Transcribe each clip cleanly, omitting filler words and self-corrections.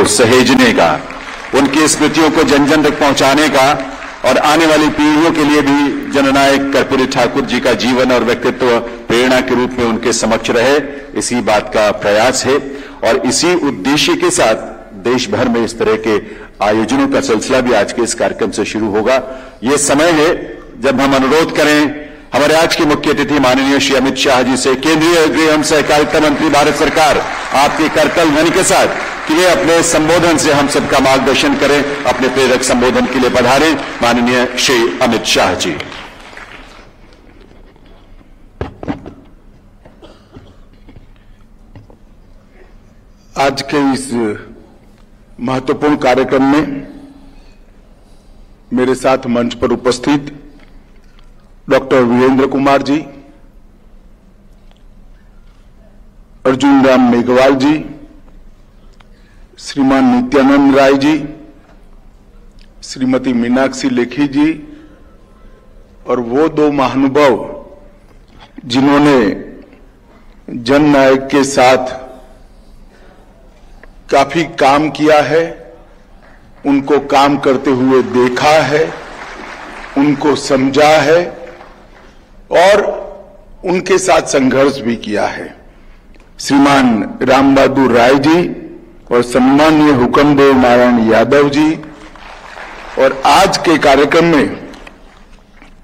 सहेजने का, उनकी स्मृतियों को जन जन तक पहुंचाने का और आने वाली पीढ़ियों के लिए भी जननायक कर्पूरी ठाकुर जी का जीवन और व्यक्तित्व प्रेरणा के रूप में उनके समक्ष रहे, इसी बात का प्रयास है। और इसी उद्देश्य के साथ देश भर में इस तरह के आयोजनों का सिलसिला भी आज के इस कार्यक्रम से शुरू होगा। ये समय है जब हम अनुरोध करें हमारे आज के मुख्य अतिथि माननीय श्री अमित शाह जी से, केंद्रीय गृह एवं सहकारिता मंत्री भारत सरकार, आपके करतल ध्वनि के साथ कि वे अपने संबोधन से हम सबका मार्गदर्शन करें। अपने प्रेरक संबोधन के लिए पधारें माननीय श्री अमित शाह जी। आज के इस महत्वपूर्ण कार्यक्रम में मेरे साथ मंच पर उपस्थित डॉक्टर वीरेंद्र कुमार जी, अर्जुन राम मेघवाल जी, श्रीमान नित्यानंद राय जी, श्रीमती मीनाक्षी लेखी जी और वो दो महानुभाव जिन्होंने जननायक के साथ काफी काम किया है, उनको काम करते हुए देखा है, उनको समझा है और उनके साथ संघर्ष भी किया है। श्रीमान राम बहादुर राय जी और सम्माननीय हुक्मदेव नारायण यादव जी, और आज के कार्यक्रम में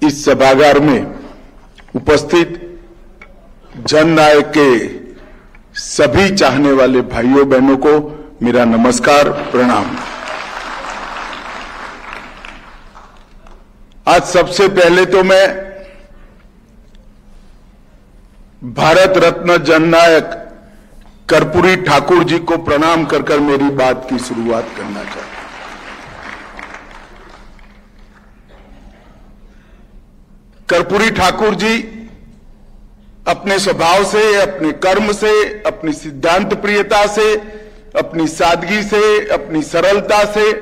इस सभागार में उपस्थित जननायक के सभी चाहने वाले भाइयों बहनों को मेरा नमस्कार, प्रणाम। आज सबसे पहले तो मैं भारत रत्न जननायक कर्पूरी ठाकुर जी को प्रणाम कर मेरी बात की शुरुआत करना चाहता हूं। कर्पूरी ठाकुर जी अपने स्वभाव से, अपने कर्म से, अपनी सिद्धांत प्रियता से, अपनी सादगी से, अपनी सरलता से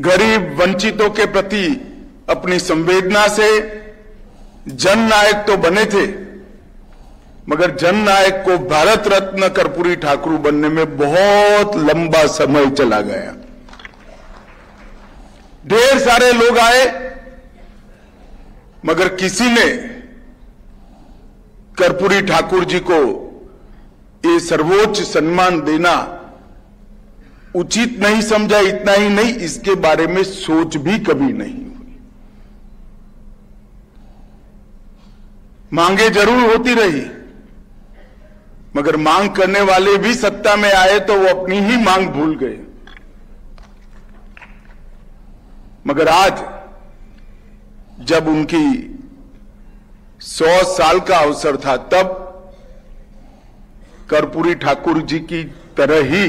गरीब वंचितों के प्रति अपनी संवेदना से जननायक तो बने थे, मगर जननायक को भारत रत्न कर्पूरी ठाकुर बनने में बहुत लंबा समय चला गया। ढेर सारे लोग आए, मगर किसी ने कर्पूरी ठाकुर जी को ये सर्वोच्च सम्मान देना उचित नहीं समझा। इतना ही नहीं, इसके बारे में सोच भी कभी नहीं हुई। मांगे जरूर होती रही, मगर मांग करने वाले भी सत्ता में आए तो वो अपनी ही मांग भूल गए। मगर आज जब उनकी 100 साल का अवसर था, तब कर्पूरी ठाकुर जी की तरह ही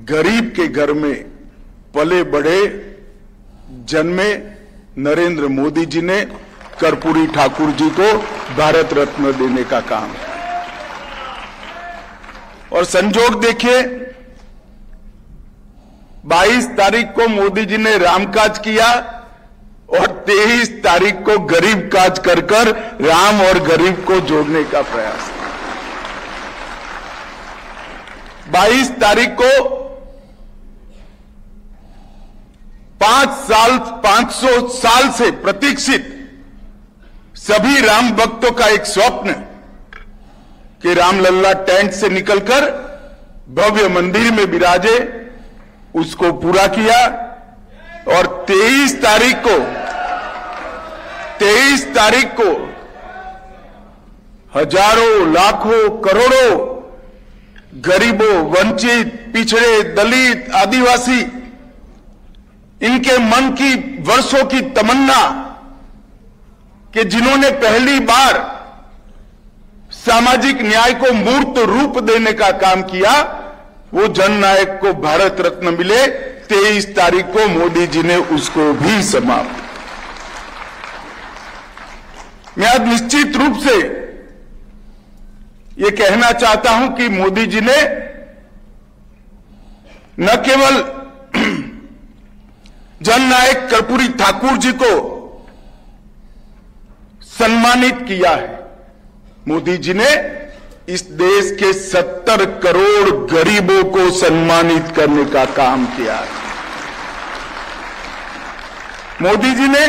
गरीब के घर में पले बड़े जन्मे नरेंद्र मोदी जी ने कर्पूरी ठाकुर जी को भारत रत्न देने का काम किया। और संजोग देखिए, 22 तारीख को मोदी जी ने रामकाज किया और 23 तारीख को गरीब काज कर राम और गरीब को जोड़ने का प्रयास किया। 22 तारीख को 500 साल से प्रतीक्षित सभी राम भक्तों का एक स्वप्न कि रामलल्ला टेंट से निकलकर भव्य मंदिर में विराजे, उसको पूरा किया। और 23 तारीख को हजारों, लाखों, करोड़ों गरीबों, वंचित, पिछड़े, दलित, आदिवासी, इनके मन की वर्षों की तमन्ना कि जिन्होंने पहली बार सामाजिक न्याय को मूर्त रूप देने का काम किया, वो जननायक को भारत रत्न मिले। 23 तारीख को मोदी जी ने उसको भी समाप्त। मैं आज निश्चित रूप से ये कहना चाहता हूं कि मोदी जी ने न केवल जननायक कर्पूरी ठाकुर जी को सम्मानित किया है, मोदी जी ने इस देश के 70 करोड़ गरीबों को सम्मानित करने का काम किया है। मोदी जी ने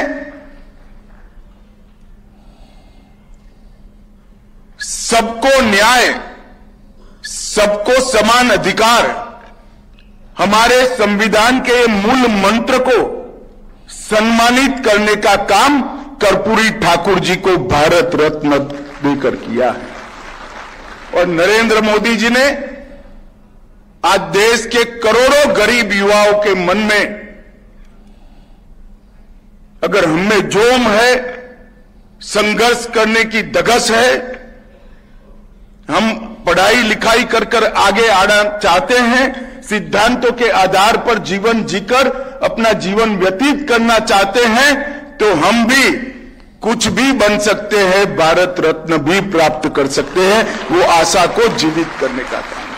सबको न्याय, सबको समान अधिकार, हमारे संविधान के मूल मंत्र को सम्मानित करने का काम कर्पूरी ठाकुर जी को भारत रत्न देकर किया है। और नरेंद्र मोदी जी ने आज देश के करोड़ों गरीब युवाओं के मन में अगर हमें जोम है, संघर्ष करने की धगस है, हम पढ़ाई लिखाई कर कर आगे आना चाहते हैं, सिद्धांतों के आधार पर जीवन जीकर अपना जीवन व्यतीत करना चाहते हैं, तो हम भी कुछ भी बन सकते हैं, भारत रत्न भी प्राप्त कर सकते हैं। वो आशा को जीवित करने का काम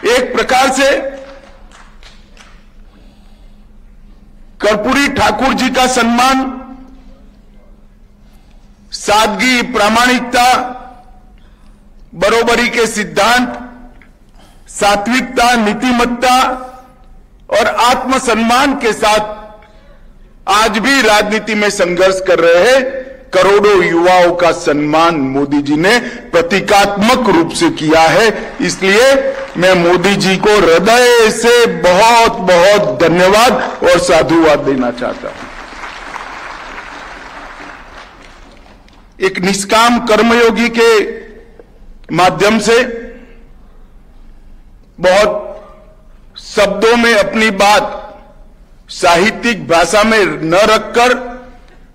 है। एक प्रकार से कर्पूरी ठाकुर जी का सम्मान सादगी, प्रामाणिकता, बरोबरी के सिद्धांत, सात्विकता, नीतिमत्ता और आत्मसम्मान के साथ आज भी राजनीति में संघर्ष कर रहे हैं करोड़ों युवाओं का सम्मान मोदी जी ने प्रतीकात्मक रूप से किया है। इसलिए मैं मोदी जी को हृदय से बहुत बहुत धन्यवाद और साधुवाद देना चाहता हूं। एक निष्काम कर्मयोगी के माध्यम से बहुत शब्दों में अपनी बात साहित्यिक भाषा में न रखकर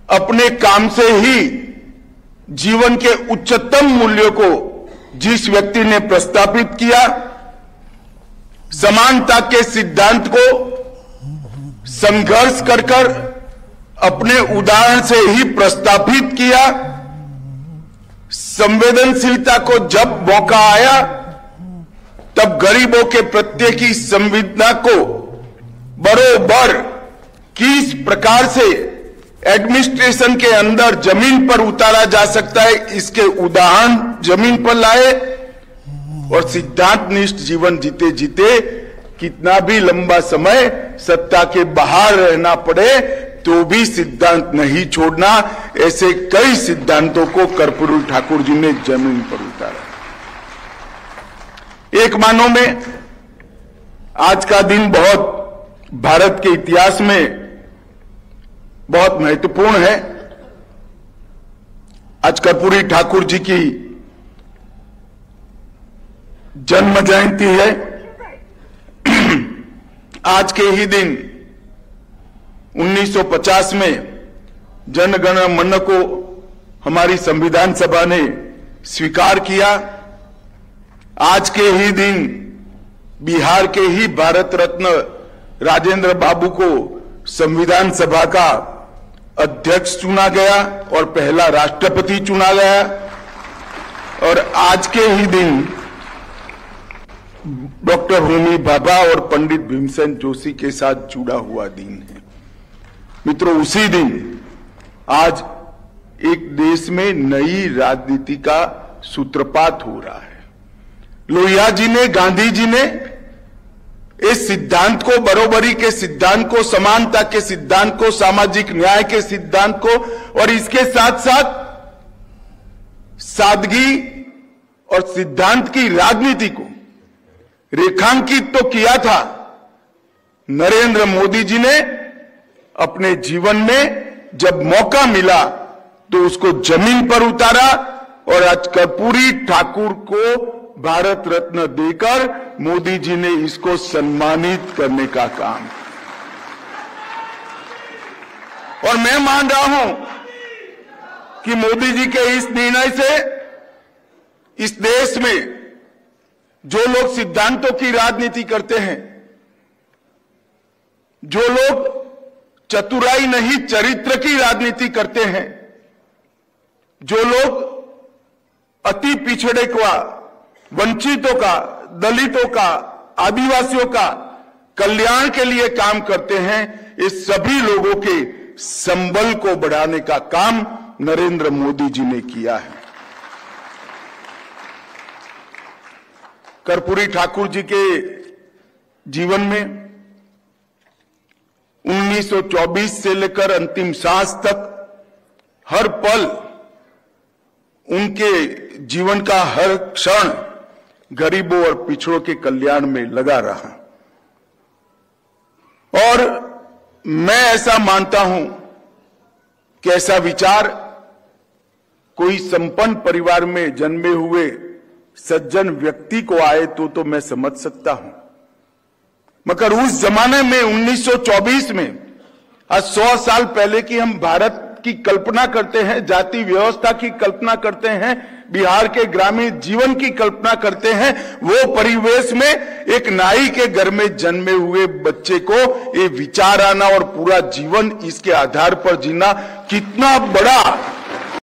अपने काम से ही जीवन के उच्चतम मूल्यों को जिस व्यक्ति ने प्रस्तावित किया, समानता के सिद्धांत को संघर्ष कर कर अपने उदाहरण से ही प्रस्तावित किया, संवेदनशीलता को जब मौका आया तब गरीबों के प्रत्येक की संवेदना को बरोबर किस प्रकार से एडमिनिस्ट्रेशन के अंदर जमीन पर उतारा जा सकता है, इसके उदाहरण जमीन पर लाए और सिद्धांतनिष्ठ जीवन जीते जीते कितना भी लंबा समय सत्ता के बाहर रहना पड़े तो भी सिद्धांत नहीं छोड़ना, ऐसे कई सिद्धांतों को कर्पूरी ठाकुर जी ने जमीन पर उतारा। एक मानो में आज का दिन बहुत भारत के इतिहास में बहुत महत्वपूर्ण है। आज कर्पूरी ठाकुर जी की जन्म जयंती है। आज के ही दिन 1950 में जनगण मन को हमारी संविधान सभा ने स्वीकार किया। आज के ही दिन बिहार के ही भारत रत्न राजेंद्र बाबू को संविधान सभा का अध्यक्ष चुना गया और पहला राष्ट्रपति चुना गया। और आज के ही दिन डॉक्टर होमी भाभा और पंडित भीमसेन जोशी के साथ जुड़ा हुआ दिन है। मित्रों, उसी दिन आज एक देश में नई राजनीति का सूत्रपात हो रहा है। लोहिया जी ने, गांधी जी ने इस सिद्धांत को, बरोबरी के सिद्धांत को, समानता के सिद्धांत को, सामाजिक न्याय के सिद्धांत को और इसके साथ साथ सादगी और सिद्धांत की राजनीति को रेखांकित तो किया था। नरेंद्र मोदी जी ने अपने जीवन में जब मौका मिला तो उसको जमीन पर उतारा और आज कर्पूरी ठाकुर को भारत रत्न देकर मोदी जी ने इसको सम्मानित करने का काम। और मैं मान रहा हूं कि मोदी जी के इस निर्णय से इस देश में जो लोग सिद्धांतों की राजनीति करते हैं, जो लोग चतुराई नहीं चरित्र की राजनीति करते हैं, जो लोग अति पिछड़े का, वंचितों का, दलितों का, आदिवासियों का कल्याण के लिए काम करते हैं, इस सभी लोगों के संबल को बढ़ाने का काम नरेंद्र मोदी जी ने किया है। कर्पूरी ठाकुर जी के जीवन में 1924 से लेकर अंतिम सांस तक हर पल उनके जीवन का हर क्षण गरीबों और पिछड़ों के कल्याण में लगा रहा। और मैं ऐसा मानता हूं कि ऐसा विचार कोई संपन्न परिवार में जन्मे हुए सज्जन व्यक्ति को आए तो मैं समझ सकता हूं, मगर उस जमाने में 1924 में, आज 100 साल पहले की हम भारत की कल्पना करते हैं, जाति व्यवस्था की कल्पना करते हैं, बिहार के ग्रामीण जीवन की कल्पना करते हैं, वो परिवेश में एक नाई के घर में जन्मे हुए बच्चे को ये विचार आना और पूरा जीवन इसके आधार पर जीना कितना बड़ा